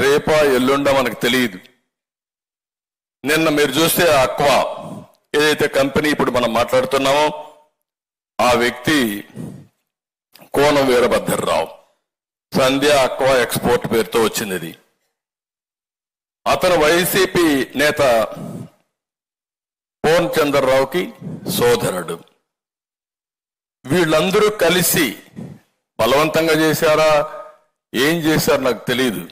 రేపా ఎల్లుండా మనకు తెలియదు. నిన్న మీరు చూస్తే అక్వా ఏదైతే కంపెనీ ఇప్పుడు మనం మాట్లాడుతున్నామో ఆ వ్యక్తి కోన వీరభద్రరావు, సంధ్య అక్వా ఎక్స్పోర్ట్ పేరుతో వచ్చింది. ఇది అతను వైసీపీ నేత పోన్ చంద్రరావుకి సోదరుడు. వీళ్ళందరూ కలిసి బలవంతంగా చేశారా, ఏం చేశారు నాకు తెలియదు.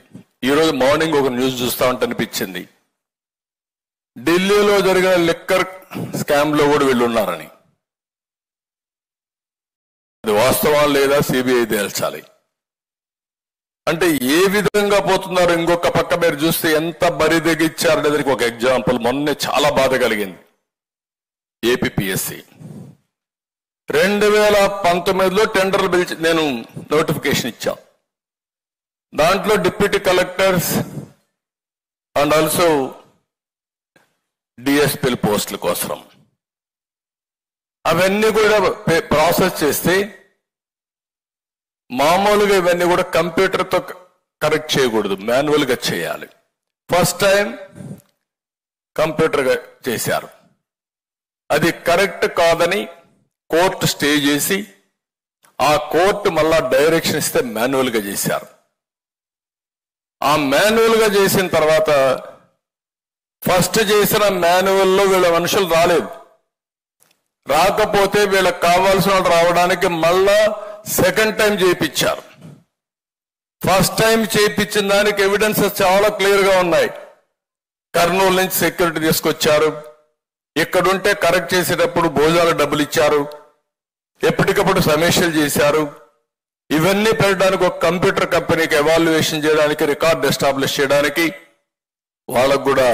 ఈరోజు మార్నింగ్ ఒక న్యూస్ చూస్తా ఉంటే అనిపించింది, ఢిల్లీలో జరిగిన లిక్కర్ స్కామ్ లో కూడా వీళ్ళు ఉన్నారని. అది వాస్తవం లేదా సిబిఐ తేల్చాలి. అంటే ఏ విధంగా పోతున్నారు. ఇంకొక పక్క మీరు చూస్తే ఎంత బరిదెగిచ్చారనేదానికి ఒక ఎగ్జాంపుల్ మొన్నే చాలా బాధ కలిగింది. ఏపీపీఎస్సీ 2019లో టెండర్లు పిలిచి నేను నోటిఫికేషన్ ఇచ్చాం. దాంట్లో డిప్యూటీ కలెక్టర్స్ అండ్ ఆల్సో డిఎస్పీల పోస్టుల కోసం అవన్నీ కూడా ప్రాసెస్ చేస్తే మామూలుగా ఇవన్నీ కూడా కంప్యూటర్తో కరెక్ట్ చేయకూడదు, మాన్యువల్గా చేయాలి. ఫస్ట్ టైం కంప్యూటర్గా చేశారు. అది కరెక్ట్ కాదని కోర్టు స్టే చేసి ఆ కోర్టు మళ్ళా డైరెక్షన్ ఇస్తే మాన్యువల్గా చేశారు. ఆ మాన్యువల్గా చేసిన తర్వాత ఫస్ట్ చేసిన మాన్యువల్లో వీళ్ళ మనుషులు రాలేదు. రాకపోతే వీళ్ళకి కావాల్సిన వాళ్ళు రావడానికి మళ్ళా సెకండ్ టైం చేయించారు. ఫస్ట్ టైం చేయించిన దానికి ఎవిడెన్సెస్ చాలా క్లియర్గా ఉన్నాయి. కర్నూలు నుంచి సెక్యూరిటీ తీసుకొచ్చారు, ఇక్కడుంటే కరెక్ట్ చేసేటప్పుడు భోజనాలు డబ్బులు ఇచ్చారు, ఎప్పటికప్పుడు సమీక్షలు చేశారు. ఇవన్నీ పెట్టడానికి ఒక కంప్యూటర్ కంపెనీకి ఎవాల్యుయేషన్ చేయడానికి, రికార్డ్ ఎస్టాబ్లిష్ చేయడానికి వాళ్ళకు కూడా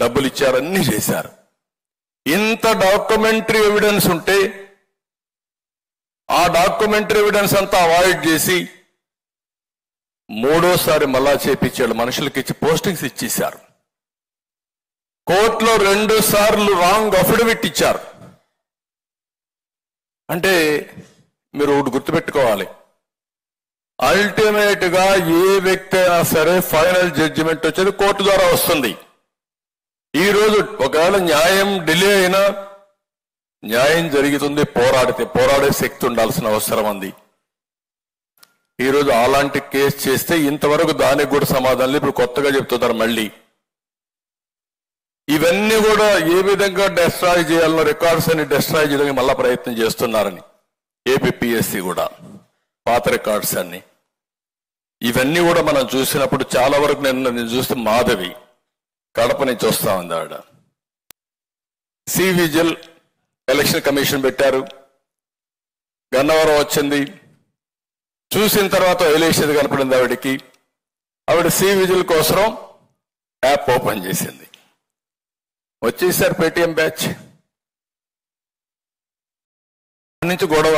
డబ్బులు ఇచ్చారు, అన్ని చేశారు. ఇంత డాక్యుమెంటరీ ఎవిడెన్స్ ఉంటే ఆ డాక్యుమెంటరీ ఎవిడెన్స్ అంతా అవాయిడ్ చేసి మూడోసారి మళ్ళా చేపించాడు. మనుషులకి ఇచ్చి పోస్టింగ్స్ ఇచ్చేశారు. కోర్టులో 2 సార్లు రాంగ్ అఫిడవిట్ ఇచ్చారు. అంటే మీరు ఒకటి గుర్తుపెట్టుకోవాలి, అల్టిమేట్ గా ఏ వ్యక్తి అయినా సరే ఫైనల్ జడ్జిమెంట్ వచ్చేది కోర్టు ద్వారా వస్తుంది. ఈ రోజు ఒకవేళ న్యాయం డిలే అయినా న్యాయం జరుగుతుంది. పోరాడే శక్తి ఉండాల్సిన అవసరం ఉంది. ఈరోజు అలాంటి కేసు చేస్తే ఇంతవరకు దానికి కూడా సమాధానం ఇప్పుడు కొత్తగా చెప్తున్నారు. మళ్ళీ ఇవన్నీ కూడా ఏ విధంగా డెస్ట్రాయ్ చేయాలనో రికార్డ్స్ అన్ని డెస్ట్రాయ్ చేయడానికి మళ్ళా ప్రయత్నం చేస్తున్నారని ఏపీపీఎస్సీ కూడా పాత రికార్డ్స్ అన్ని ఇవన్నీ కూడా మనం చూసినప్పుడు చాలా వరకు నేను చూస్తే మాధవి కడప నుంచి వస్తా ఉంది. ఆవిడ సివిజిల్ ఎలక్షన్ కమిషన్ పెట్టారు, గన్నవరం వచ్చింది. చూసిన తర్వాత ఎలక్షన్ కనపడింది ఆవిడకి. ఆవిడ సివిజిల్ కోసం యాప్ ఓపెన్ చేసింది. వచ్చేసారు పేటిఎం బ్యాచ్ నుంచి గొడవ.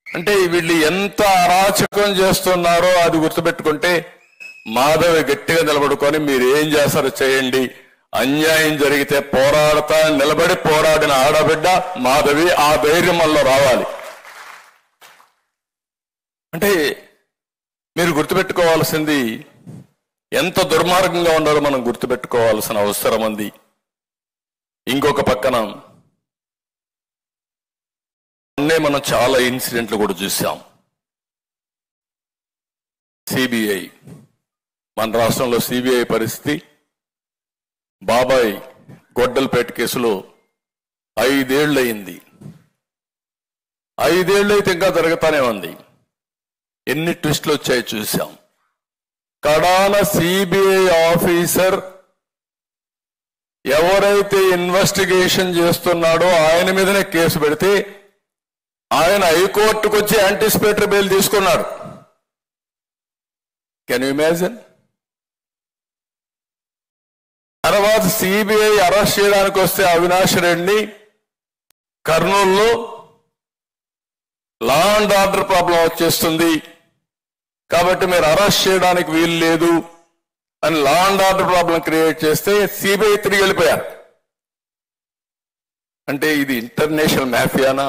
అంటే వీళ్ళు ఎంత అరాచకం చేస్తున్నారో అది గుర్తుపెట్టుకుంటే మాధవి గట్టిగా నిలబడుకొని మీరు ఏం చేస్తారో చేయండి, అన్యాయం జరిగితే పోరాడతా నిలబడి పోరాడిన ఆడబిడ్డ మాధవి. ఆ ధైర్యం వల్ల రావాలి. అంటే మీరు గుర్తుపెట్టుకోవాల్సింది ఎంత దుర్మార్గంగా ఉండాలో మనం గుర్తుపెట్టుకోవాల్సిన అవసరం ఉంది. ఇంకొక పక్కన మనం చాలా ఇన్సిడెంట్లు కూడా చూసాం. సిబిఐ, మన రాష్ట్రంలో సిబిఐ పరిస్థితి, బాబాయ్ గొడ్డలపేట కేసులో 5 ఏళ్ళు అయింది. 5 ఏళ్ళు అయితే ఇంకా జరుగుతానే ఉంది. ఎన్ని ట్విస్టులు వచ్చాయో చూసాం. కడాన సిబిఐ ఆఫీసర్ ఎవరైతే ఇన్వెస్టిగేషన్ చేస్తున్నాడో ఆయన మీదనే కేసు పెడితే ఆయన హైకోర్టుకు వచ్చి యాంటిసిపేటరీ బెయిల్ తీసుకున్నాడు. Can you imagine? తర్వాత సిబిఐ అరెస్ట్ చేయడానికి వస్తే అవినాష్ రెడ్డిని కర్నూలులో లా అండ్ ఆర్డర్ ప్రాబ్లం వచ్చేస్తుంది కాబట్టి మీరు అరెస్ట్ చేయడానికి వీలు లేదు అని law and order problem create చేస్తే సిబిఐ తిరిగి వెళ్ళిపోయారు. అంటే ఇది ఇంటర్నేషనల్ మాఫియానా?